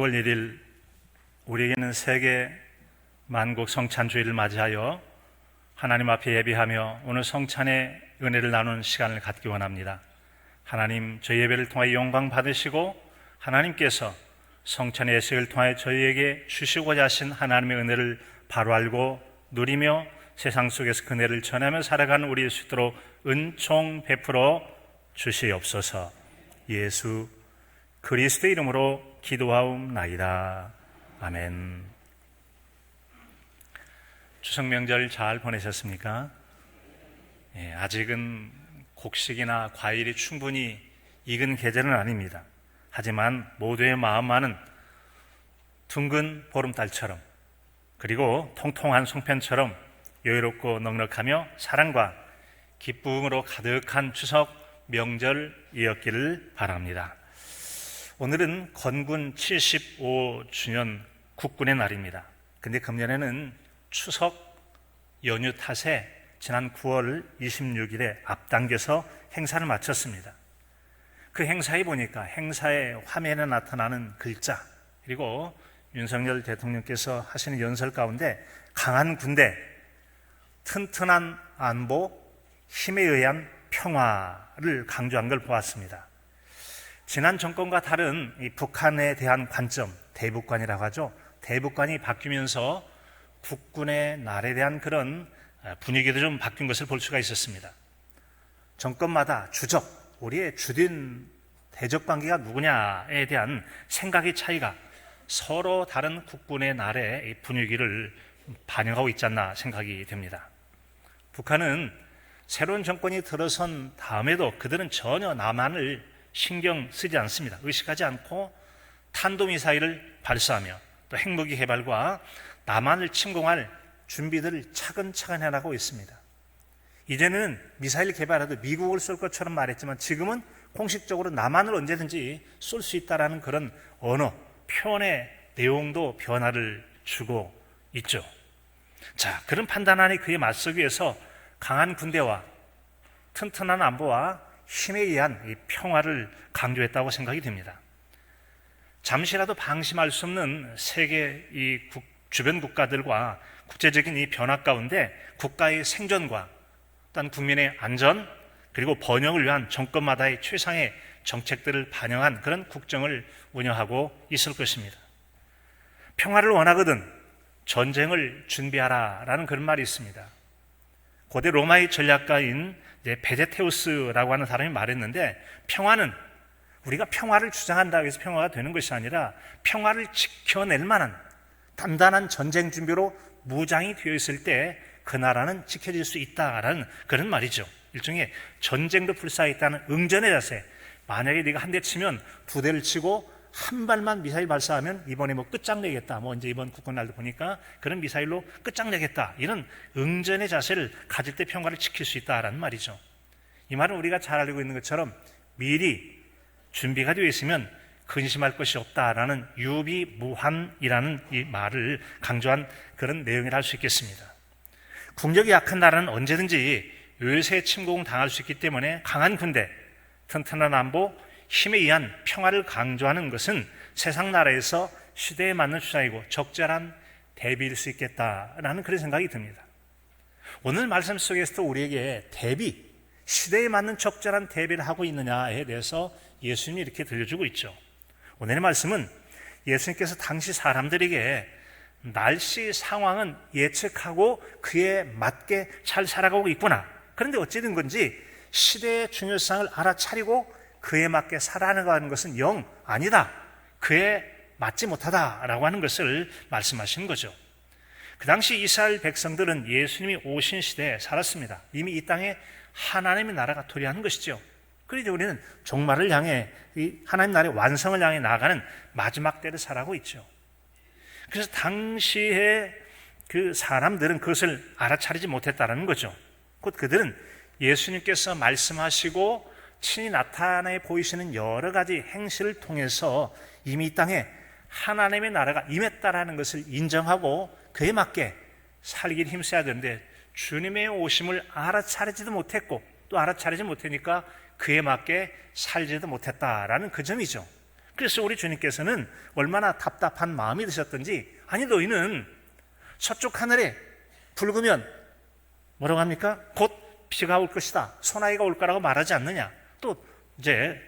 9월 1일 우리에게는 세계 만국 성찬주의를 맞이하여 하나님 앞에 예배하며 오늘 성찬의 은혜를 나누는 시간을 갖기 원합니다. 하나님, 저희 예배를 통하여 영광 받으시고 하나님께서 성찬의 예식을 통하여 저희에게 주시고자 하신 하나님의 은혜를 바로 알고 누리며 세상 속에서 그 은혜를 전하며 살아가는 우리일 수 있도록 은총 베풀어 주시옵소서. 예수 그리스도의 이름으로 기도하옵나이다. 아멘. 추석 명절 잘 보내셨습니까? 아직은 곡식이나 과일이 충분히 익은 계절은 아닙니다. 하지만 모두의 마음만은 둥근 보름달처럼, 그리고 통통한 송편처럼 여유롭고 넉넉하며 사랑과 기쁨으로 가득한 추석 명절이었기를 바랍니다. 오늘은 건군 75주년 국군의 날입니다. 근데 금년에는 추석 연휴 탓에 지난 9월 26일에 앞당겨서 행사를 마쳤습니다. 그 행사에 보니까 행사의 화면에 나타나는 글자, 그리고 윤석열 대통령께서 하시는 연설 가운데 강한 군대, 튼튼한 안보, 힘에 의한 평화를 강조한 걸 보았습니다. 지난 정권과 다른 이 북한에 대한 관점, 대북관이라고 하죠. 대북관이 바뀌면서 국군의 날에 대한 그런 분위기도 좀 바뀐 것을 볼 수가 있었습니다. 정권마다 주적, 우리의 주된 대적관계가 누구냐에 대한 생각의 차이가 서로 다른 국군의 날의 분위기를 반영하고 있지 않나 생각이 됩니다. 북한은 새로운 정권이 들어선 다음에도 그들은 전혀 남한을 신경 쓰지 않습니다. 의식하지 않고 탄도미사일을 발사하며 또 핵무기 개발과 남한을 침공할 준비들을 차근차근 해나가고 있습니다. 이제는 미사일 개발해도 미국을 쏠 것처럼 말했지만 지금은 공식적으로 남한을 언제든지 쏠 수 있다는 그런 언어, 표현의 내용도 변화를 주고 있죠. 자, 그런 판단 안에 그에 맞서기 위해서 강한 군대와 튼튼한 안보와 힘에 의한 이 평화를 강조했다고 생각이 됩니다. 잠시라도 방심할 수 없는 세계 이 주변 국가들과 국제적인 이 변화 가운데 국가의 생존과 또한 국민의 안전, 그리고 번영을 위한 정권마다의 최상의 정책들을 반영한 그런 국정을 운영하고 있을 것입니다. 평화를 원하거든 전쟁을 준비하라라는 그런 말이 있습니다. 고대 로마의 전략가인 베제테우스라고 하는 사람이 말했는데, 평화는 우리가 평화를 주장한다고 해서 평화가 되는 것이 아니라 평화를 지켜낼 만한 단단한 전쟁 준비로 무장이 되어 있을 때 그 나라는 지켜질 수 있다라는 그런 말이죠. 일종의 전쟁도 불사했다는 응전의 자세. 만약에 네가 한 대 치면 두 대를 치고 한 발만 미사일 발사하면 이번에 끝장내겠다. 이제 이번 국군날도 보니까 그런 미사일로 끝장내겠다. 이런 응전의 자세를 가질 때 평화를 지킬 수 있다라는 말이죠. 이 말은 우리가 잘 알고 있는 것처럼 미리 준비가 되어 있으면 근심할 것이 없다라는 유비무환이라는 이 말을 강조한 그런 내용이라 할 수 있겠습니다. 국력이 약한 나라는 언제든지 외세에 침공당할 수 있기 때문에 강한 군대, 튼튼한 안보, 힘에 의한 평화를 강조하는 것은 세상 나라에서 시대에 맞는 주장이고 적절한 대비일 수 있겠다라는 그런 생각이 듭니다. 오늘 말씀 속에서도 우리에게 시대에 맞는 적절한 대비를 하고 있느냐에 대해서 예수님이 이렇게 들려주고 있죠. 오늘의 말씀은 예수님께서 당시 사람들에게 날씨 상황은 예측하고 그에 맞게 잘 살아가고 있구나. 그런데 어찌된 건지 시대의 중요성을 알아차리고 그에 맞게 살아가는 것은 영 아니다. 그에 맞지 못하다라고 하는 것을 말씀하시는 거죠. 그 당시 이스라엘 백성들은 예수님이 오신 시대에 살았습니다. 이미 이 땅에 하나님의 나라가 도래하는 것이죠. 그래서 우리는 종말을 향해 이 하나님 나라의 완성을 향해 나아가는 마지막 때를 살아가고 있죠. 그래서 당시에 그 사람들은 그것을 알아차리지 못했다는 거죠. 곧 그들은 예수님께서 말씀하시고 친히 나타내 보이시는 여러 가지 행실을 통해서 이미 이 땅에 하나님의 나라가 임했다라는 것을 인정하고 그에 맞게 살기를 힘써야 되는데, 주님의 오심을 알아차리지도 못했고 또 알아차리지 못하니까 그에 맞게 살지도 못했다라는 그 점이죠. 그래서 우리 주님께서는 얼마나 답답한 마음이 드셨던지, 아니 너희는 서쪽 하늘에 붉으면 뭐라고 합니까? 곧 비가 올 것이다, 소나기가 올 거라고 말하지 않느냐. 또 이제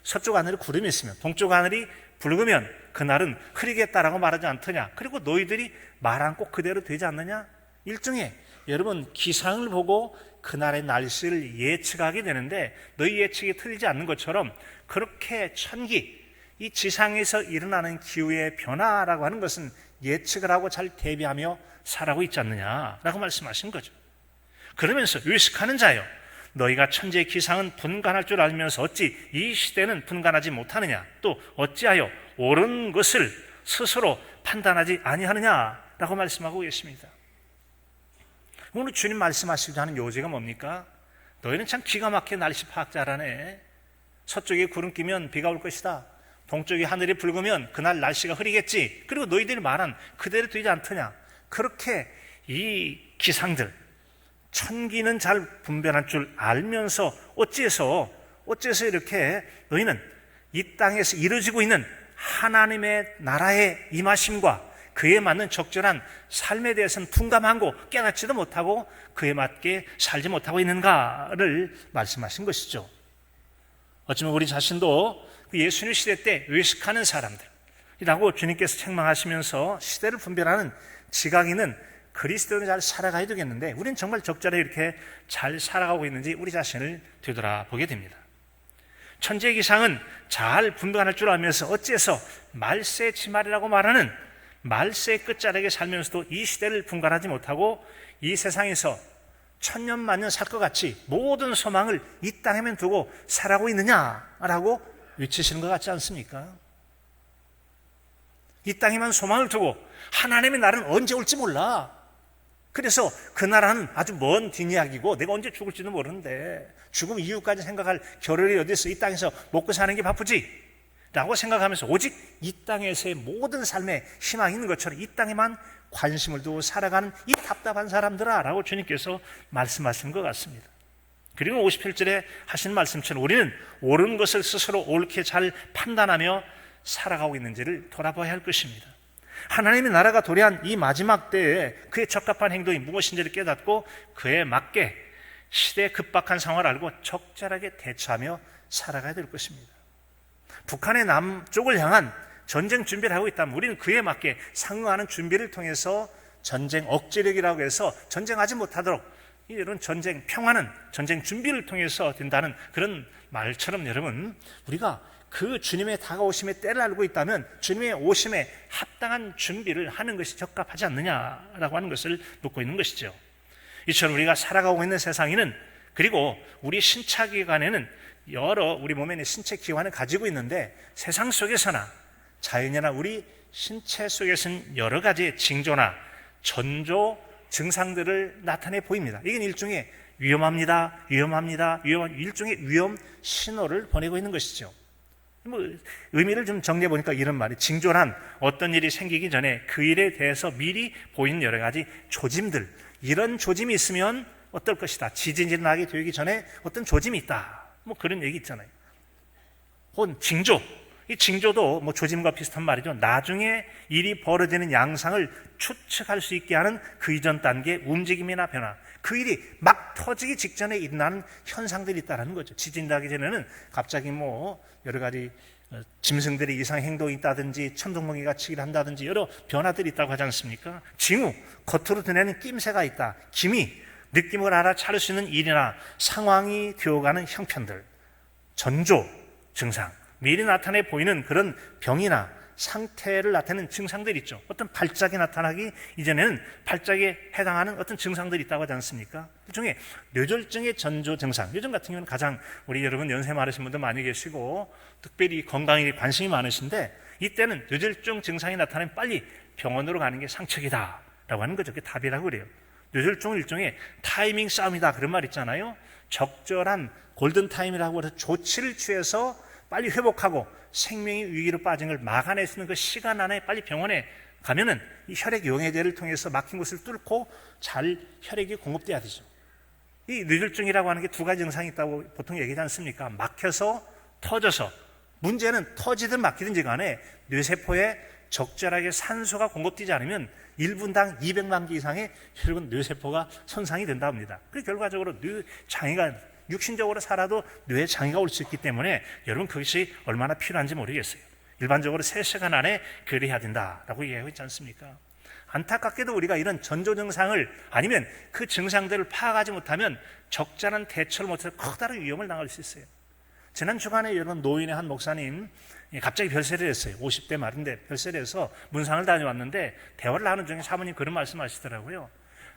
서쪽 하늘에 구름이 있으면 동쪽 하늘이 붉으면 그날은 흐리겠다라고 말하지 않더냐. 그리고 너희들이 말한 꼭 그대로 되지 않느냐. 일종의 여러분 기상을 보고 그날의 날씨를 예측하게 되는데, 너희 예측이 틀리지 않는 것처럼 그렇게 이 지상에서 일어나는 기후의 변화라고 하는 것은 예측을 하고 잘 대비하며 살아가고 있지 않느냐라고 말씀하신 거죠. 그러면서 의식하는 자여, 너희가 천지의 기상은 분간할 줄 알면서 어찌 이 시대는 분간하지 못하느냐. 또 어찌하여 옳은 것을 스스로 판단하지 아니하느냐라고 말씀하고 계십니다. 오늘 주님 말씀하시고자 하는 요지가 뭡니까? 너희는 참 기가 막히게 날씨 파악 잘하네. 서쪽에 구름 끼면 비가 올 것이다, 동쪽에 하늘이 붉으면 그날 날씨가 흐리겠지, 그리고 너희들이 말한 그대로 되지 않더냐. 그렇게 이 기상들, 천기는 잘 분별할 줄 알면서 어째서 이렇게 너희는 이 땅에서 이루어지고 있는 하나님의 나라의 임하심과 그에 맞는 적절한 삶에 대해서는 둔감하고 깨닫지도 못하고 그에 맞게 살지 못하고 있는가를 말씀하신 것이죠. 어쩌면 우리 자신도 예수님 시대 때 외식하는 사람들이라고 주님께서 책망하시면서 시대를 분별하는 지각인은 그리스도인을 잘 살아가야 되겠는데, 우리는 정말 적절히 이렇게 잘 살아가고 있는지 우리 자신을 되돌아보게 됩니다. 천지의 기상은 잘 분별할 줄 알면서 어째서 말세 지말이라고 말하는 말세의 끝자락에 살면서도 이 시대를 분간하지 못하고 이 세상에서 천년 만년 살 것 같이 모든 소망을 이 땅에만 두고 살아가고 있느냐라고 외치시는 것 같지 않습니까? 이 땅에만 소망을 두고 하나님의 날은 언제 올지 몰라. 그래서 그 나라는 아주 먼 뒷이야기고 내가 언제 죽을지도 모르는데 죽음 이후까지 생각할 겨를이 어디 있어. 이 땅에서 먹고 사는 게 바쁘지 라고 생각하면서 오직 이 땅에서의 모든 삶에 희망이 있는 것처럼 이 땅에만 관심을 두고 살아가는 이 답답한 사람들아 라고 주님께서 말씀하신 것 같습니다. 그리고 57절에 하신 말씀처럼 우리는 옳은 것을 스스로 옳게 잘 판단하며 살아가고 있는지를 돌아봐야 할 것입니다. 하나님의 나라가 도래한 이 마지막 때에 그의 적합한 행동이 무엇인지를 깨닫고 그에 맞게 시대의 급박한 상황을 알고 적절하게 대처하며 살아가야 될 것입니다. 북한의 남쪽을 향한 전쟁 준비를 하고 있다면 우리는 그에 맞게 상응하는 준비를 통해서 전쟁 억제력이라고 해서 전쟁하지 못하도록 이런 전쟁 평화는 전쟁 준비를 통해서 된다는 그런 말처럼, 여러분 우리가 그 주님의 다가오심의 때를 알고 있다면 주님의 오심에 합당한 준비를 하는 것이 적합하지 않느냐라고 하는 것을 묻고 있는 것이죠. 이처럼 우리가 살아가고 있는 세상에는, 그리고 우리 신차기관에는 여러 우리 몸에 있는 신체 기관을 가지고 있는데, 세상 속에서나 자연이나 우리 신체 속에서는 여러 가지의 징조나 전조 증상들을 나타내 보입니다. 이건 일종의 위험합니다, 일종의 위험 신호를 보내고 있는 것이죠. 의미를 좀 정리해 보니까 이런 말이, 징조란 어떤 일이 생기기 전에 그 일에 대해서 미리 보이는 여러 가지 조짐들, 이런 조짐이 있으면 어떨 것이다, 지진이 나게 되기 전에 어떤 조짐이 있다, 그런 얘기 있잖아요. 혹은 징조, 이 징조도 조짐과 비슷한 말이죠. 나중에 일이 벌어지는 양상을 추측할 수 있게 하는 그 이전 단계의 움직임이나 변화, 그 일이 막 터지기 직전에 일어나는 현상들이 있다는 거죠. 지진 나기 전에는 갑자기 여러 가지 짐승들의 이상 행동이 있다든지 천둥번개가 치기를 한다든지 여러 변화들이 있다고 하지 않습니까? 징후, 겉으로 드러내는 낌새가 있다. 기미, 느낌을 알아차릴 수 있는 일이나 상황이 되어가는 형편들. 전조, 증상, 미리 나타내 보이는 그런 병이나 상태를 나타내는 증상들이 있죠. 어떤 발작이 나타나기 이전에는 발작에 해당하는 어떤 증상들이 있다고 하지 않습니까? 그중에 뇌졸중의 전조 증상, 요즘 같은 경우는 가장 우리 여러분 연세 많으신 분들 많이 계시고 특별히 건강에 관심이 많으신데, 이때는 뇌졸중 증상이 나타나면 빨리 병원으로 가는 게 상책이다 라고 하는 거죠. 그게 답이라고 그래요. 뇌졸중은 일종의 타이밍 싸움이다, 그런 말 있잖아요. 적절한 골든타임이라고 해서 조치를 취해서 빨리 회복하고 생명이 위기로 빠진 걸 막아낼 수 있는 그 시간 안에 빨리 병원에 가면은 이 혈액 용해제를 통해서 막힌 곳을 뚫고 잘 혈액이 공급돼야 되죠. 이 뇌졸중이라고 하는 게 두 가지 증상이 있다고 보통 얘기하지 않습니까? 막혀서 터져서 문제는 터지든 막히든지 간에 뇌세포에 적절하게 산소가 공급되지 않으면 1분당 200만 개 이상의 여러분 뇌세포가 손상이 된다 합니다. 그래서 결과적으로 뇌장애가 육신적으로 살아도 뇌장애가 올 수 있기 때문에 여러분 그것이 얼마나 필요한지 모르겠어요. 일반적으로 3시간 안에 그래야 된다라고 얘기하고 있지 않습니까? 안타깝게도 우리가 이런 전조 증상을 아니면 그 증상들을 파악하지 못하면 적절한 대처를 못해서 커다란 위험을 당할 수 있어요. 지난 주간에 여러분 노인의 한 목사님 갑자기 별세를 했어요. 50대 말인데 별세를 해서 문상을 다녀왔는데 대화를 하는 중에 사모님 그런 말씀하시더라고요.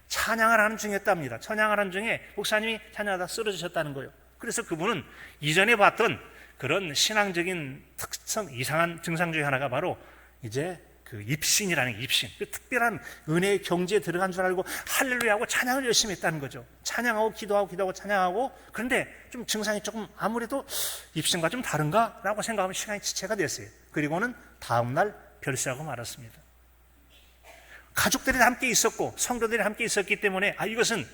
찬양을 하는 중이었답니다. 찬양을 하는 중에 목사님이 찬양하다 쓰러지셨다는 거예요. 그래서 그분은 이전에 봤던 그런 신앙적인 특성, 이상한 증상 중에 하나가 바로 이제 그 입신이라는 입신, 그 특별한 은혜의 경지에 들어간 줄 알고 할렐루야하고 찬양을 열심히 했다는 거죠. 찬양하고 기도하고 찬양하고. 그런데 좀 증상이 조금 아무래도 입신과 좀 다른가? 라고 생각하면 시간이 지체가 됐어요. 그리고는 다음날 별세하고 말았습니다. 가족들이 함께 있었고 성도들이 함께 있었기 때문에 이것은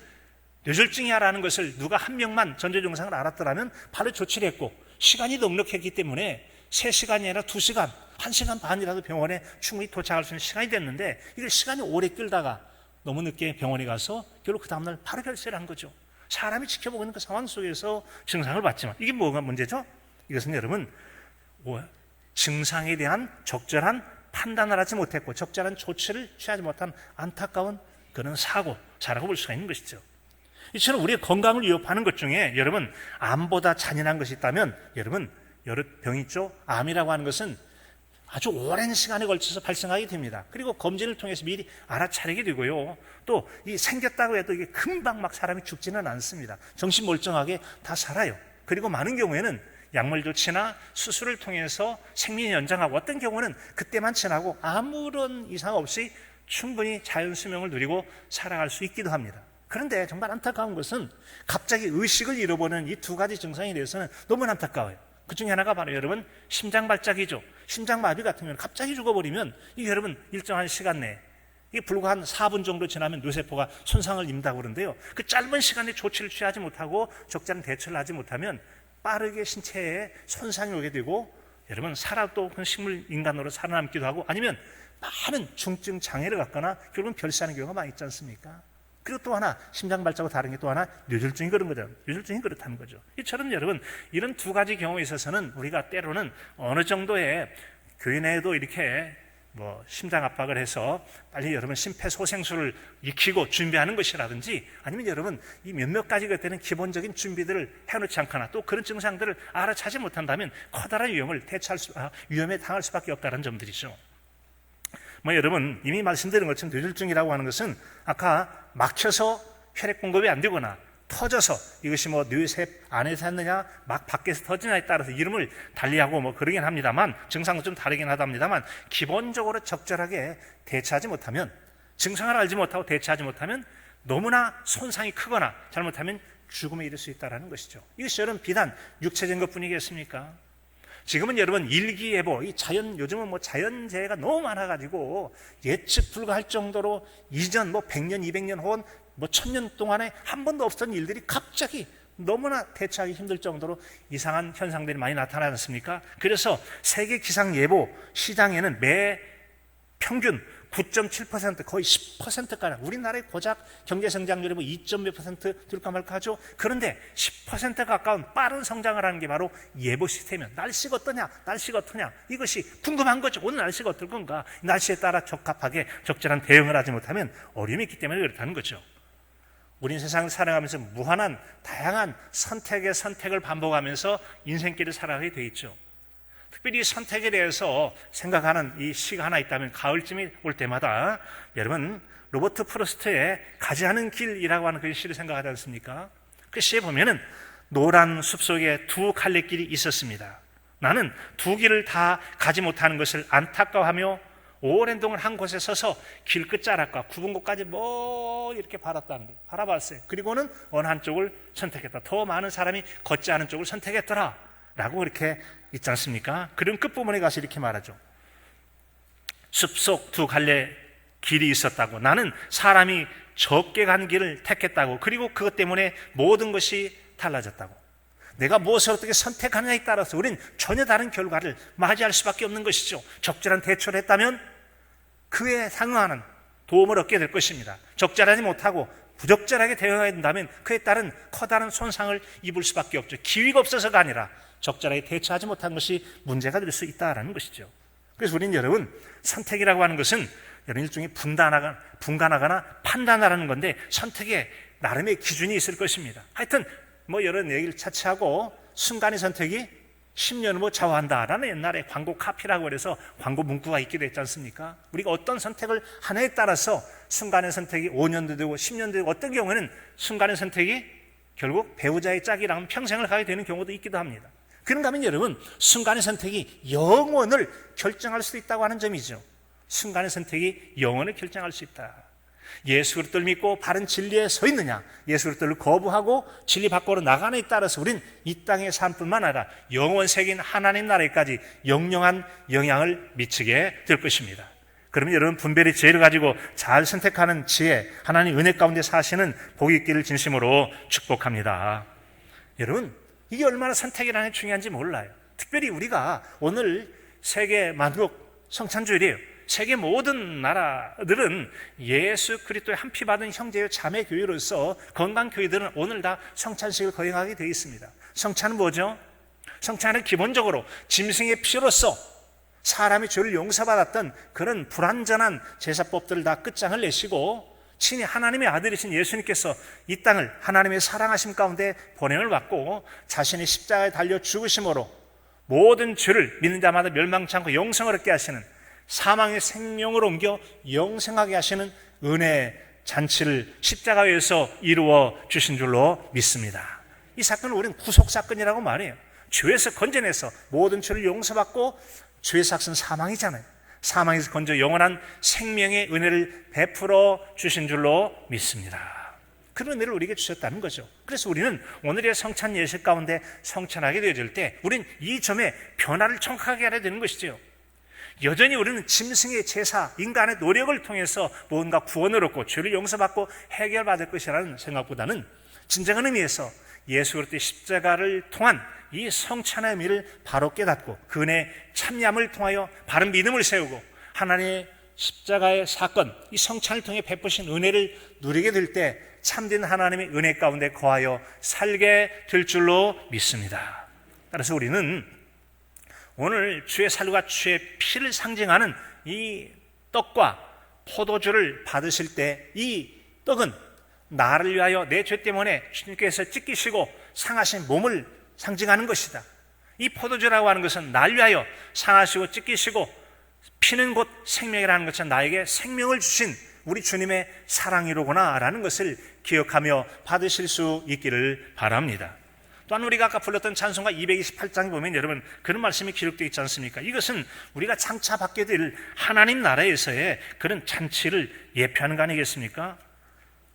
뇌졸중이야라는 것을 누가 한 명만 전조 증상을 알았더라면 바로 조치를 했고, 시간이 넉넉했기 때문에 3시간이 아니라 2시간, 1시간 반이라도 병원에 충분히 도착할 수 있는 시간이 됐는데, 이걸 시간이 오래 끌다가 너무 늦게 병원에 가서 결국 그 다음날 바로 별세를 한 거죠. 사람이 지켜보고 있는 그 상황 속에서 증상을 봤지만, 이게 뭐가 문제죠? 이것은 여러분 증상에 대한 적절한 판단을 하지 못했고 적절한 조치를 취하지 못한 안타까운 그런 사고자라고 볼 수가 있는 것이죠. 이처럼 우리의 건강을 위협하는 것 중에 여러분 암보다 잔인한 것이 있다면 여러분 여러 병이 있죠. 암이라고 하는 것은 아주 오랜 시간에 걸쳐서 발생하게 됩니다. 그리고 검진을 통해서 미리 알아차리게 되고요. 또 이 생겼다고 해도 이게 금방 막 사람이 죽지는 않습니다. 정신 멀쩡하게 다 살아요. 그리고 많은 경우에는 약물 조치나 수술을 통해서 생命연장하고, 어떤 경우는 그때만 지나고 아무런 이상 없이 충분히 자연 수명을 누리고 살아갈 수 있기도 합니다. 그런데 정말 안타까운 것은 갑자기 의식을 잃어버리는 이 2가지 증상에 대해서는 너무 안타까워요. 그 중에 하나가 바로 여러분 심장발작이죠. 심장마비 같은 경우는 갑자기 죽어버리면 이게 여러분 일정한 시간 내에, 이게 불과 한 4분 정도 지나면 뇌세포가 손상을 입는다고 그러는데요. 그 짧은 시간에 조치를 취하지 못하고 적절한 대처를 하지 못하면 빠르게 신체에 손상이 오게 되고, 여러분 살아도 식물 인간으로 살아남기도 하고, 아니면 많은 중증 장애를 갖거나 결국은 별세하는 경우가 많이 있지 않습니까? 그리고 또 하나, 심장발작하고 다른 게 또 하나 뇌졸중이 그런 거죠. 뇌졸중이 그렇다는 거죠. 이처럼 여러분 이런 2가지 경우에 있어서는 우리가 때로는 어느 정도의 교회 내에도 이렇게 심장 압박을 해서 빨리 여러분 심폐소생술을 익히고 준비하는 것이라든지, 아니면 여러분 이 몇몇 가지가 되는 기본적인 준비들을 해놓지 않거나 또 그런 증상들을 알아차지 못한다면 커다란 위험에 당할 수밖에 없다는 점들이죠. 여러분 이미 말씀드린 것처럼 뇌졸중이라고 하는 것은 아까 막혀서 혈액 공급이 안 되거나 터져서 이것이 뇌세 안에서 했느냐 막 밖에서 터지냐에 따라서 이름을 달리하고 그러긴 합니다만, 증상도 좀 다르긴 하답니다만, 기본적으로 적절하게 대처하지 못하면, 증상을 알지 못하고 대처하지 못하면 너무나 손상이 크거나 잘못하면 죽음에 이를 수 있다는 것이죠. 이것이 여러분 비단 육체적인 것뿐이겠습니까? 지금은 여러분 일기예보, 요즘은 자연재해가 너무 많아가지고 예측 불가할 정도로 이전 100년, 200년 혹은 1000년 동안에 한 번도 없었던 일들이 갑자기 너무나 대처하기 힘들 정도로 이상한 현상들이 많이 나타나지 않습니까? 그래서 세계 기상예보 시장에는 매 평균 9.7% 거의 10%가량, 우리나라의 고작 경제성장률이 2.몇 % 들까 말까 하죠. 그런데 10% 가까운 빠른 성장을 하는 게 바로 예보 시스템이에요. 날씨가 어떠냐 이것이 궁금한 거죠. 오늘 날씨가 어떨 건가, 날씨에 따라 적합하게 적절한 대응을 하지 못하면 어려움이 있기 때문에 그렇다는 거죠. 우린 세상을 살아가면서 무한한 다양한 선택을 반복하면서 인생길을 살아가게 돼 있죠. 특별히 선택에 대해서 생각하는 이 시가 하나 있다면, 가을쯤이 올 때마다 여러분 로버트 프로스트의 가지 않은 길이라고 하는 그 시를 생각하지 않습니까? 그 시에 보면은 노란 숲속에 2 갈래길이 있었습니다. 나는 2 길을 다 가지 못하는 것을 안타까워하며 오랜 동안 한 곳에 서서 길 끝자락과 굽은 곳까지 이렇게 바라봤어요. 그리고는 어느 한쪽을 선택했다. 더 많은 사람이 걷지 않은 쪽을 선택했더라 라고 그렇게 있지 않습니까? 그런 끝부분에 가서 이렇게 말하죠. 숲속 2 갈래 길이 있었다고. 나는 사람이 적게 간 길을 택했다고. 그리고 그것 때문에 모든 것이 달라졌다고. 내가 무엇을 어떻게 선택하느냐에 따라서 우린 전혀 다른 결과를 맞이할 수밖에 없는 것이죠. 적절한 대처를 했다면 그에 상응하는 도움을 얻게 될 것입니다. 적절하지 못하고 부적절하게 대응해야 된다면 그에 따른 커다란 손상을 입을 수밖에 없죠. 기회가 없어서가 아니라 적절하게 대처하지 못한 것이 문제가 될 수 있다는 것이죠. 그래서 우리는 여러분, 선택이라고 하는 것은 여러분 일종의 분간하거나 판단하라는 건데 선택에 나름의 기준이 있을 것입니다. 하여튼 이런 얘기를 차치하고 순간의 선택이 10년을 좌우한다라는 옛날에 광고 카피라고 그래서 광고 문구가 있기도 했지 않습니까? 우리가 어떤 선택을 하느냐에 따라서 순간의 선택이 5년도 되고 10년도 되고 어떤 경우에는 순간의 선택이 결국 배우자의 짝이랑 평생을 가게 되는 경우도 있기도 합니다. 그런가 하면 여러분, 순간의 선택이 영원을 결정할 수도 있다고 하는 점이죠. 순간의 선택이 영원을 결정할 수 있다. 예수 그리스도를 믿고 바른 진리에 서 있느냐, 예수 그리스도를 거부하고 진리 밖으로 나가느냐에 따라서 우린 이 땅의 삶뿐만 아니라 영원 세계인 하나님 나라에까지 영영한 영향을 미치게 될 것입니다. 그러면 여러분, 분별의 지혜를 가지고 잘 선택하는 지혜, 하나님 은혜 가운데 사시는 복이 있기를 진심으로 축복합니다. 여러분, 이게 얼마나 선택이라는 게 중요한지 몰라요. 특별히 우리가 오늘 세계 만국 성찬주일이에요. 세계 모든 나라들은 예수 그리스도의 한 피 받은 형제요 자매 교회로서 건강 교회들은 오늘 다 성찬식을 거행하게 되어 있습니다. 성찬은 뭐죠? 성찬은 기본적으로 짐승의 피로써 사람이 죄를 용서받았던 그런 불완전한 제사법들을 다 끝장을 내시고 친히 하나님의 아들이신 예수님께서 이 땅을 하나님의 사랑하심 가운데 보냄을 받고 자신의 십자가에 달려 죽으심으로 모든 죄를 믿는 자마다 멸망치 않고 영생을 얻게 하시는, 사망의 생명으로 옮겨 영생하게 하시는 은혜 잔치를 십자가에서 이루어 주신 줄로 믿습니다. 이 사건은 우리는 구속사건이라고 말해요. 죄에서 건져내서 모든 죄를 용서받고, 죄의 삭은 사망이잖아요. 사망에서 건져 영원한 생명의 은혜를 베풀어 주신 줄로 믿습니다. 그런 은혜를 우리에게 주셨다는 거죠. 그래서 우리는 오늘의 성찬 예식 가운데 성찬하게 되어질 때 우린 이 점에 변화를 정확하게 알아야 되는 것이죠. 여전히 우리는 짐승의 제사, 인간의 노력을 통해서 뭔가 구원을 얻고 죄를 용서받고 해결받을 것이라는 생각보다는 진정한 의미에서 예수 그리스도의 십자가를 통한 이 성찬의 의미를 바로 깨닫고 그 은혜에 참여함을 통하여 바른 믿음을 세우고 하나님의 십자가의 사건, 이 성찬을 통해 베푸신 은혜를 누리게 될 때 참된 하나님의 은혜 가운데 거하여 살게 될 줄로 믿습니다. 따라서 우리는 오늘 주의 살과 주의 피를 상징하는 이 떡과 포도주를 받으실 때 이 떡은 나를 위하여 내 죄 때문에 주님께서 찢기시고 상하신 몸을 상징하는 것이다. 이 포도주라고 하는 것은 나를 위하여 상하시고 찢기시고 피는 곧 생명이라는 것은 나에게 생명을 주신 우리 주님의 사랑이로구나 라는 것을 기억하며 받으실 수 있기를 바랍니다. 또한 우리가 아까 불렀던 찬송가 228장에 보면 여러분 그런 말씀이 기록되어 있지 않습니까? 이것은 우리가 장차 받게 될 하나님 나라에서의 그런 잔치를 예표하는 거 아니겠습니까?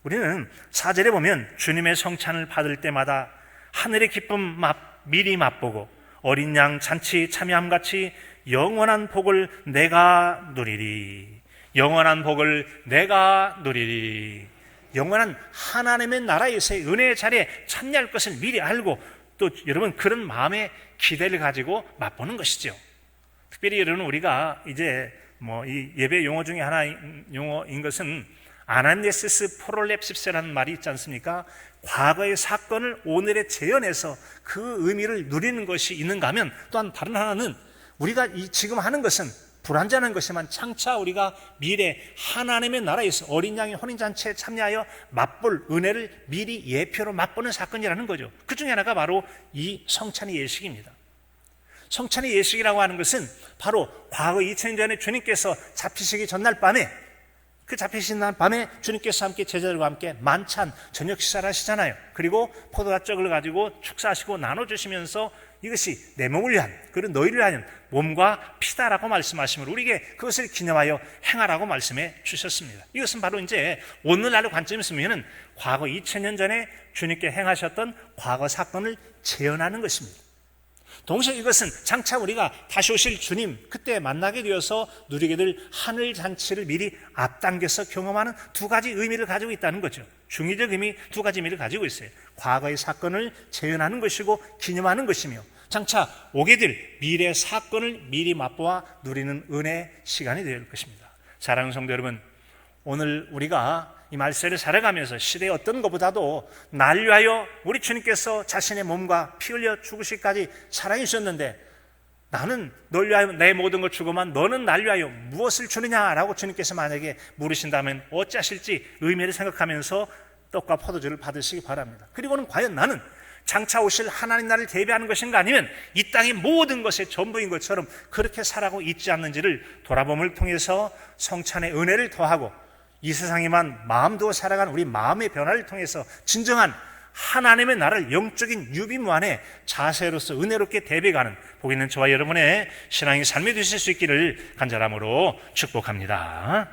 우리는 4절에 보면 주님의 성찬을 받을 때마다 하늘의 기쁨 미리 맛보고 어린 양 잔치 참여함같이 영원한 복을 내가 누리리. 영원한 복을 내가 누리리. 영원한 하나님의 나라에서의 은혜의 자리에 참여할 것을 미리 알고 또 여러분 그런 마음의 기대를 가지고 맛보는 것이죠. 특별히 여러분 우리가 이제 이 예배 용어 중에 하나인 용어인 것은 아나니시스 프롤랩십세라는 말이 있지 않습니까? 과거의 사건을 오늘에 재현해서 그 의미를 누리는 것이 있는가 하면 또한 다른 하나는 우리가 지금 하는 것은 불완전한 것이지만 장차 우리가 미래 하나님의 나라에서 어린 양의 혼인잔치에 참여하여 맛볼 은혜를 미리 예표로 맛보는 사건이라는 거죠. 그 중에 하나가 바로 이 성찬의 예식입니다. 성찬의 예식이라고 하는 것은 바로 과거 2000년 전에 주님께서 잡히시기 전날 밤에 그 잡히신 날 밤에 주님께서 함께 제자들과 함께 만찬 저녁 식사를 하시잖아요. 그리고 포도주떡을 가지고 축사하시고 나눠주시면서 이것이 내 몸을 위한 그리고 너희를 위한 몸과 피다라고 말씀하시면 우리에게 그것을 기념하여 행하라고 말씀해 주셨습니다. 이것은 바로 이제 오늘날의 관점에서 보면 과거 2000년 전에 주님께 행하셨던 과거 사건을 재현하는 것입니다. 동시에 이것은 장차 우리가 다시 오실 주님 그때 만나게 되어서 누리게 될 하늘 잔치를 미리 앞당겨서 경험하는 두 가지 의미를 가지고 있다는 거죠. 중의적 의미 두 가지 의미를 가지고 있어요. 과거의 사건을 재현하는 것이고 기념하는 것이며 장차 오게 될 미래 사건을 미리 맛보아 누리는 은혜의 시간이 될 것입니다. 사랑하는 성도 여러분, 오늘 우리가 이 말세를 살아가면서 시대의 어떤 것보다도 날 위하여 우리 주님께서 자신의 몸과 피 흘려 죽으시기까지 사랑해 주셨는데 나는 널 위하여 내 모든 걸 주고만 너는 날 위하여 무엇을 주느냐라고 주님께서 만약에 물으신다면 어찌하실지 의미를 생각하면서 떡과 포도주를 받으시기 바랍니다. 그리고는 과연 나는 장차 오실 하나님 나라를 대비하는 것인가 아니면 이 땅의 모든 것의 전부인 것처럼 그렇게 살아가고 있지 않는지를 돌아봄을 통해서 성찬의 은혜를 더하고 이 세상에만 마음 두어 살아가는 우리 마음의 변화를 통해서 진정한 하나님의 나라를 영적인 유비무환의 자세로서 은혜롭게 대비가는 복 있는 저와 여러분의 신앙의 삶이 되실 수 있기를 간절함으로 축복합니다.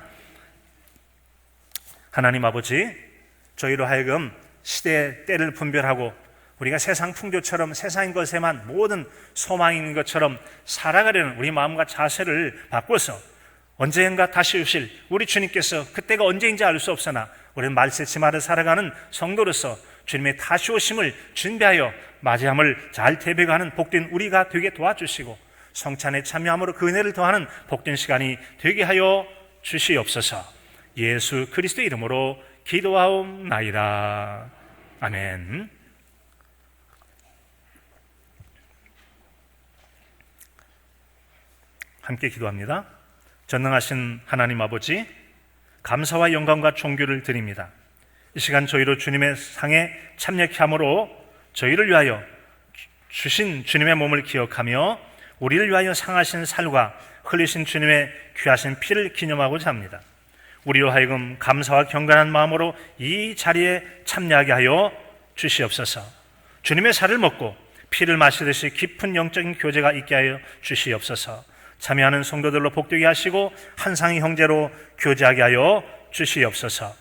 하나님 아버지, 저희로 하여금 시대의 때를 분별하고 우리가 세상 풍조처럼 세상인 것에만 모든 소망인 것처럼 살아가려는 우리 마음과 자세를 바꿔서 언젠가 다시 오실 우리 주님께서 그때가 언제인지 알 수 없으나 우리는 말세치마를 살아가는 성도로서 주님의 다시 오심을 준비하여 맞이함을 잘 대비하는 복된 우리가 되게 도와주시고 성찬에 참여함으로 그 은혜를 더하는 복된 시간이 되게 하여 주시옵소서. 예수 그리스도 이름으로 기도하옵나이다. 아멘. 함께 기도합니다. 전능하신 하나님 아버지, 감사와 영광과 존귀를 드립니다. 이 시간 저희로 주님의 상에 참여케 함으로 저희를 위하여 주신 주님의 몸을 기억하며 우리를 위하여 상하신 살과 흘리신 주님의 귀하신 피를 기념하고자 합니다. 우리로 하여금 감사와 경건한 마음으로 이 자리에 참여하게 하여 주시옵소서. 주님의 살을 먹고 피를 마시듯이 깊은 영적인 교제가 있게 하여 주시옵소서. 참여하는 성도들로 복되게 하시고 한 상의 형제로 교제하게 하여 주시옵소서.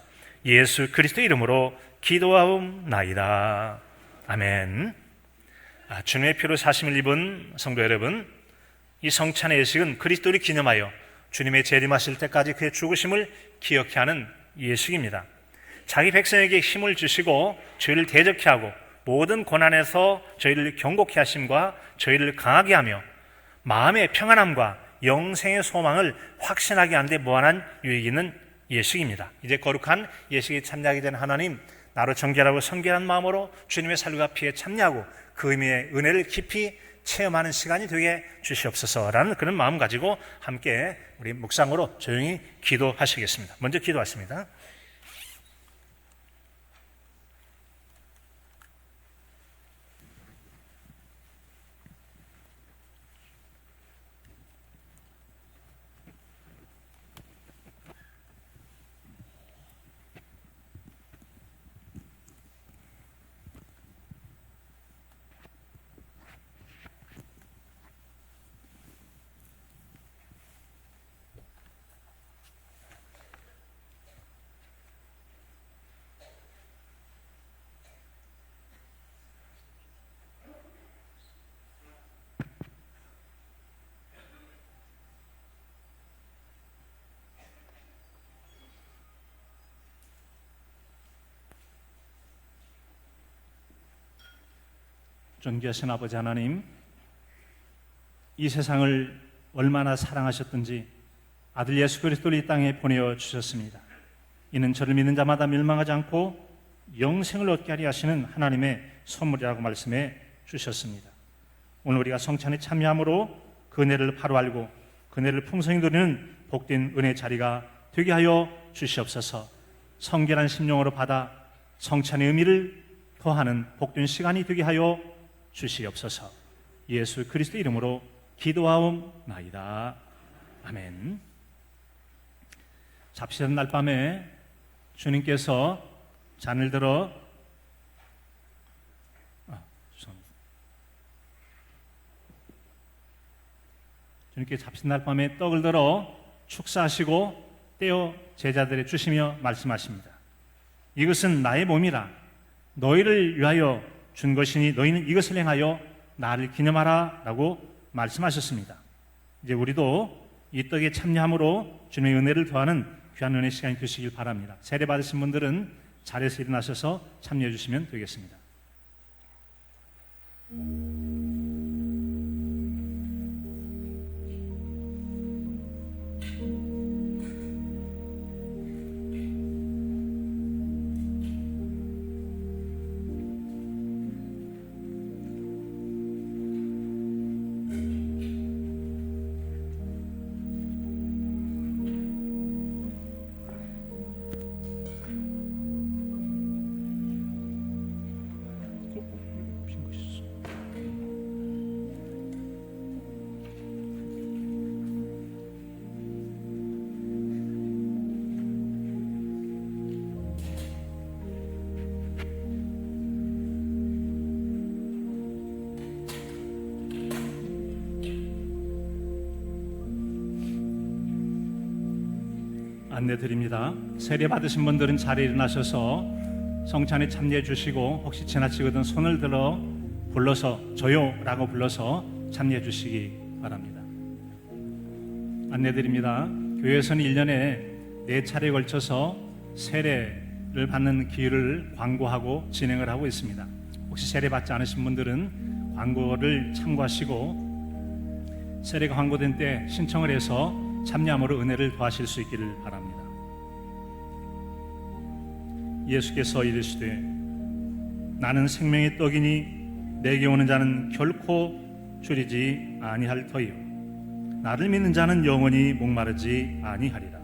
예수 그리스도 이름으로 기도하옵나이다. 아멘. 주님의 피로 사심을 입은 성도 여러분, 이 성찬의 예식은 그리스도를 기념하여 주님의 재림하실 때까지 그의 죽으심을 기억케 하는 예식입니다. 자기 백성에게 힘을 주시고 저희를 대적케 하고 모든 고난에서 저희를 경고케 하심과 저희를 강하게 하며 마음의 평안함과 영생의 소망을 확신하게 하는 데 무한한 유익이 있는 예식입니다. 이제 거룩한 예식에 참여하게 된 하나님, 나로 정결하고 성결한 마음으로 주님의 살과 피에 참여하고 그 의미의 은혜를 깊이 체험하는 시간이 되게 주시옵소서라는 그런 마음 가지고 함께 우리 묵상으로 조용히 기도하시겠습니다. 먼저 기도하십니다. 존귀하신 아버지 하나님, 이 세상을 얼마나 사랑하셨든지 아들 예수 그리스도를 이 땅에 보내어 주셨습니다. 이는 저를 믿는 자마다 멸망하지 않고 영생을 얻게 하려 하시는 하나님의 선물이라고 말씀해 주셨습니다. 오늘 우리가 성찬에 참여함으로 그 은혜를 바로 알고 그 은혜를 풍성히 누리는 복된 은혜의 자리가 되게 하여 주시옵소서. 성결한 심령으로 받아 성찬의 의미를 더하는 복된 시간이 되게 하여 주시옵소서. 예수 그리스도 이름으로 기도하옵나이다. 아멘. 잡시던 날 밤에 주님께서 잔을 들어 주님께서 잡시던 날 밤에 떡을 들어 축사하시고 떼어 제자들에게 주시며 말씀하십니다. 이것은 나의 몸이라 너희를 위하여 준 것이니 너희는 이것을 행하여 나를 기념하라 라고 말씀하셨습니다. 이제 우리도 이 떡에 참여함으로 주님의 은혜를 더하는 귀한 은혜 시간이 되시길 바랍니다. 세례 받으신 분들은 자리에서 일어나셔서 참여해 주시면 되겠습니다. 안내 드립니다. 세례 받으신 분들은 자리에 일어나셔서 성찬에 참여해 주시고, 혹시 지나치거든 손을 들어 불러서 저요라고 불러서 참여해 주시기 바랍니다. 안내 드립니다. 교회에서는 1년에 4차례에 걸쳐서 세례를 받는 기회를 광고하고 진행을 하고 있습니다. 혹시 세례 받지 않으신 분들은 광고를 참고하시고 세례가 광고된 때 신청을 해서 참여함으로 은혜를 더하실 수 있기를 바랍니다. 예수께서 이르시되 나는 생명의 떡이니 내게 오는 자는 결코 줄이지 아니할 터이요 나를 믿는 자는 영원히 목마르지 아니하리라.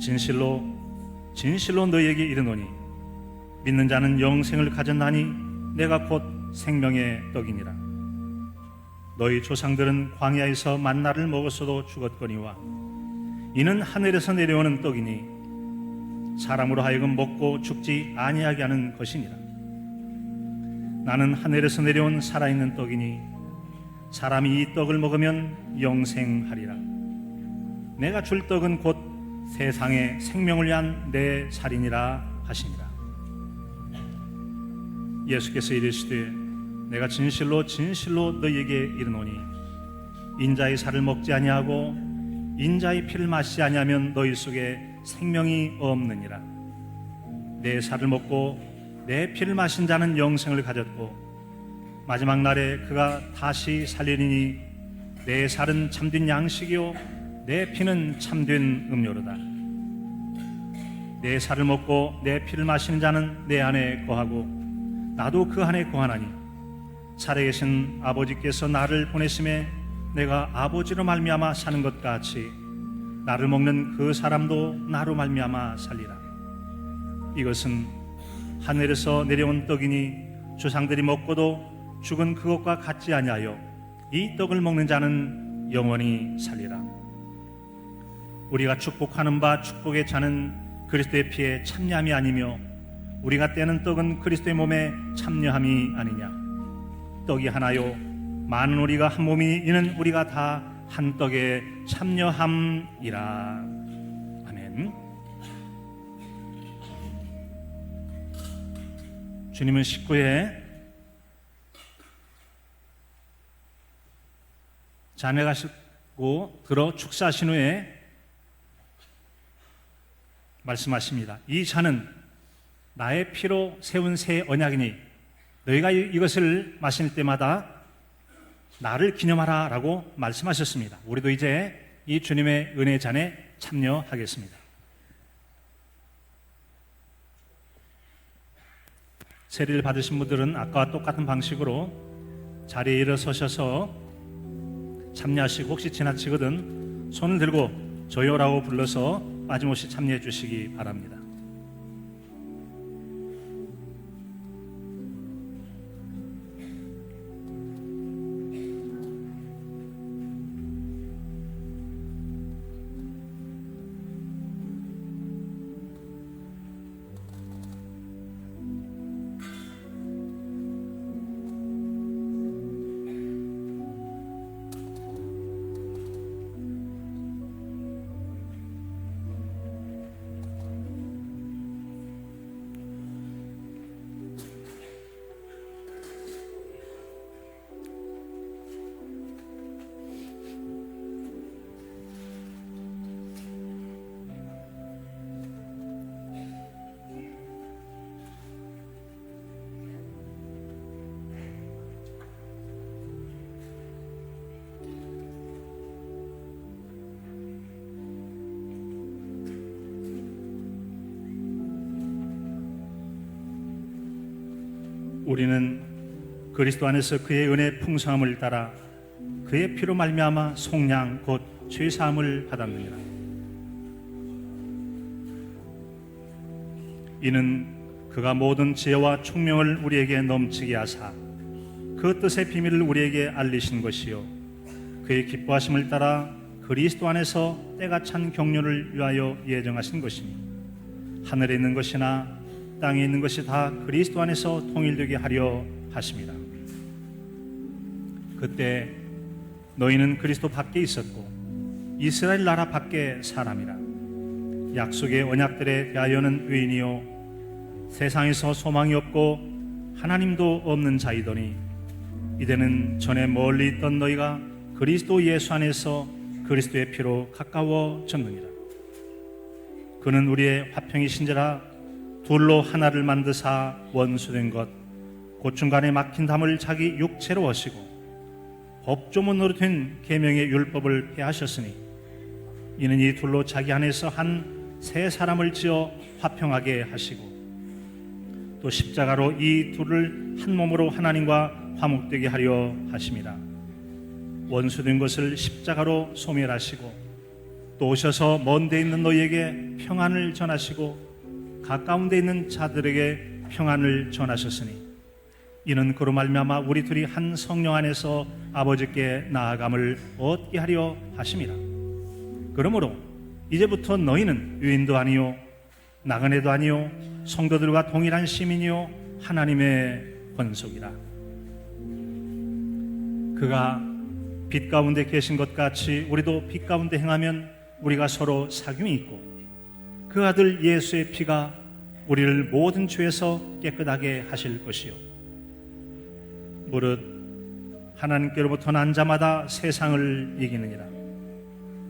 진실로 진실로 너희에게 이르노니 믿는 자는 영생을 가졌나니 내가 곧 생명의 떡이니라. 너희 조상들은 광야에서 만나를 먹었어도 죽었거니와 이는 하늘에서 내려오는 떡이니 사람으로 하여금 먹고 죽지 아니하게 하는 것이니라. 나는 하늘에서 내려온 살아있는 떡이니 사람이 이 떡을 먹으면 영생하리라. 내가 줄 떡은 곧 세상의 생명을 위한 내 살이니라 하시니라. 예수께서 이르시되 내가 진실로 진실로 너희에게 이르노니 인자의 살을 먹지 아니하고 인자의 피를 마시지 아니하면 너희 속에 생명이 없느니라. 내 살을 먹고 내 피를 마신 자는 영생을 가졌고 마지막 날에 그가 다시 살리리니 내 살은 참된 양식이요 내 피는 참된 음료로다. 내 살을 먹고 내 피를 마시는 자는 내 안에 거하고 나도 그 안에 거하나니 살아계신 아버지께서 나를 보내심에 내가 아버지로 말미암아 사는 것 같이 나를 먹는 그 사람도 나로 말미암아 살리라. 이것은 하늘에서 내려온 떡이니 조상들이 먹고도 죽은 그것과 같지 아니하여 이 떡을 먹는 자는 영원히 살리라. 우리가 축복하는 바 축복의 차는 그리스도의 피에 참여함이 아니며 우리가 떼는 떡은 그리스도의 몸에 참여함이 아니냐. 떡이 하나요 많은 우리가 한 몸이 이는 우리가 다 한 떡에 참여함이라. 아멘. 주님은 식구에 잔에 가시고 들어 축사하신 후에 말씀하십니다. 이 잔은 나의 피로 세운 새 언약이니 너희가 이것을 마실 때마다 나를 기념하라 라고 말씀하셨습니다. 우리도 이제 이 주님의 은혜 잔에 참여하겠습니다. 세례를 받으신 분들은 아까와 똑같은 방식으로 자리에 일어서셔서 참여하시고, 혹시 지나치거든 손을 들고 저요라고 불러서 빠짐없이 참여해 주시기 바랍니다. 우리는 그리스도 안에서 그의 은혜 풍성함을 따라 그의 피로 말미암아 속량 곧 죄사함을 받았느니라. 이는 그가 모든 지혜와 총명을 우리에게 넘치게 하사 그 뜻의 비밀을 우리에게 알리신 것이요 그의 기뻐하심을 따라 그리스도 안에서 때가 찬 경륜을 위하여 예정하신 것이니 하늘에 있는 것이나 땅에 있는 것이 다 그리스도 안에서 통일되게 하려 하심이라. 그때 너희는 그리스도 밖에 있었고 이스라엘 나라 밖에 사람이라. 약속의 언약들에 대하여는 외인이요 세상에서 소망이 없고 하나님도 없는 자이더니 이제는 전에 멀리 있던 너희가 그리스도 예수 안에서 그리스도의 피로 가까워졌느니라. 그는 우리의 화평이신지라 둘로 하나를 만드사 원수된 것 곧 중간에 막힌 담을 자기 육체로 하시고 법조문으로 된 계명의 율법을 폐하셨으니 이는 이 둘로 자기 안에서 한 새 사람을 지어 화평하게 하시고 또 십자가로 이 둘을 한 몸으로 하나님과 화목되게 하려 하심이라. 원수된 것을 십자가로 소멸하시고 또 오셔서 먼 데 있는 너희에게 평안을 전하시고 가까운 데 있는 자들에게 평안을 전하셨으니 이는 그로 말미암아 우리 둘이 한 성령 안에서 아버지께 나아감을 얻게 하려 하심이라. 그러므로 이제부터 너희는 유인도 아니요 나그네도 아니요 성도들과 동일한 시민이요 하나님의 권속이라. 그가 빛 가운데 계신 것 같이 우리도 빛 가운데 행하면 우리가 서로 사귐이 있고 그 아들 예수의 피가 우리를 모든 죄에서 깨끗하게 하실 것이요 무릇 하나님께로부터 난 자마다 세상을 이기느니라.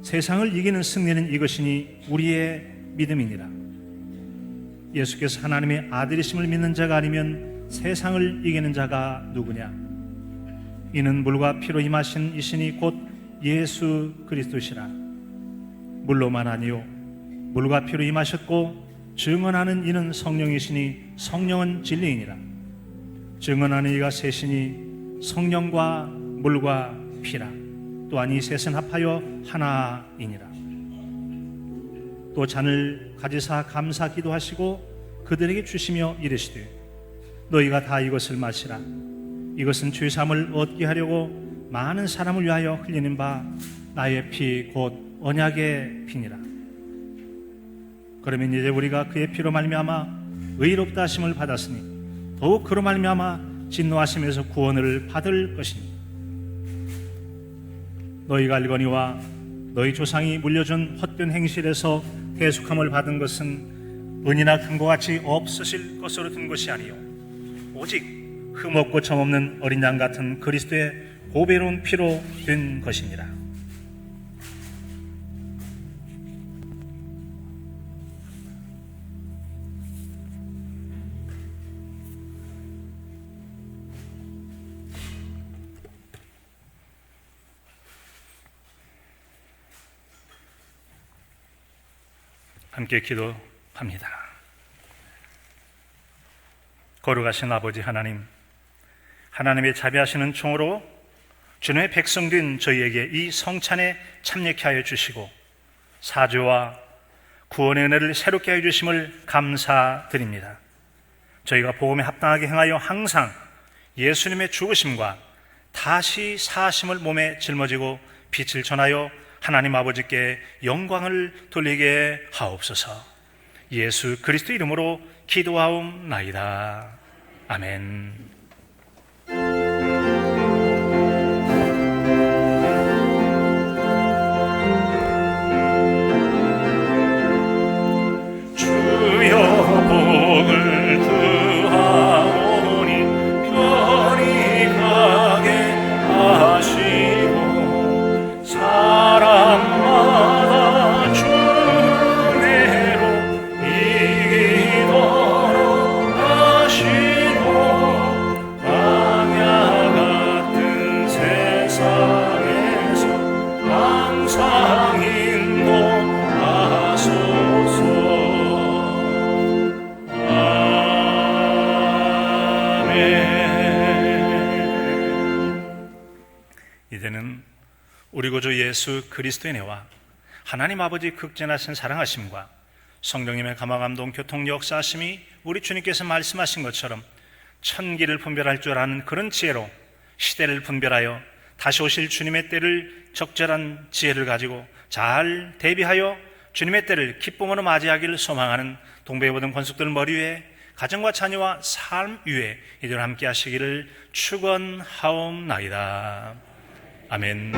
세상을 이기는 승리는 이것이니 우리의 믿음이니라. 예수께서 하나님의 아들이심을 믿는 자가 아니면 세상을 이기는 자가 누구냐? 이는 물과 피로 임하신 이신이 곧 예수 그리스도시라. 물로만 아니요 물과 피로 임하셨고 증언하는 이는 성령이시니 성령은 진리이니라. 증언하는 이가 셋이니 성령과 물과 피라. 또한 이 셋은 합하여 하나이니라. 또 잔을 가지사 감사 기도하시고 그들에게 주시며 이르시되 너희가 다 이것을 마시라. 이것은 죄사함을 얻게 하려고 많은 사람을 위하여 흘리는 바 나의 피 곧 언약의 피니라. 그러면 이제 우리가 그의 피로 말미암아 의롭다 하심을 받았으니 더욱 그로 말미암아 진노하심에서 구원을 받을 것이니 너희가 알거니와 너희 조상이 물려준 헛된 행실에서 대속함을 받은 것은 은이나 금과 같이 없으실 것으로 든 것이 아니요 오직 흠없고 점없는 어린 양 같은 그리스도의 보배로운 피로 된 것이니라. 함께 기도합니다. 거룩하신 아버지 하나님, 하나님의 자비하시는 총으로 주님의 백성된 저희에게 이 성찬에 참여케 하여 주시고 사죄와 구원의 은혜를 새롭게 하여 주심을 감사드립니다. 저희가 복음에 합당하게 행하여 항상 예수님의 죽으심과 다시 사심을 몸에 짊어지고 빛을 전하여 하나님 아버지께 영광을 돌리게 하옵소서. 예수 그리스도 이름으로 기도하옵나이다. 아멘. 주여 복을 구하오니 편히 가게 하시고 사람마다 주 은혜로 이기도록 하시고 예수 그리스도의 은혜와 하나님 아버지 극진하신 사랑하심과 성령님의 감화감동 교통 역사하심이 우리 주님께서 말씀하신 것처럼 천기를 분별할 줄 아는 그런 지혜로 시대를 분별하여 다시 오실 주님의 때를 적절한 지혜를 가지고 잘 대비하여 주님의 때를 기쁨으로 맞이하기를 소망하는 동백의 모든 권속들 머리 위에 가정과 자녀와 삶 위에 이들 함께 하시기를 축원하옵나이다. 아멘.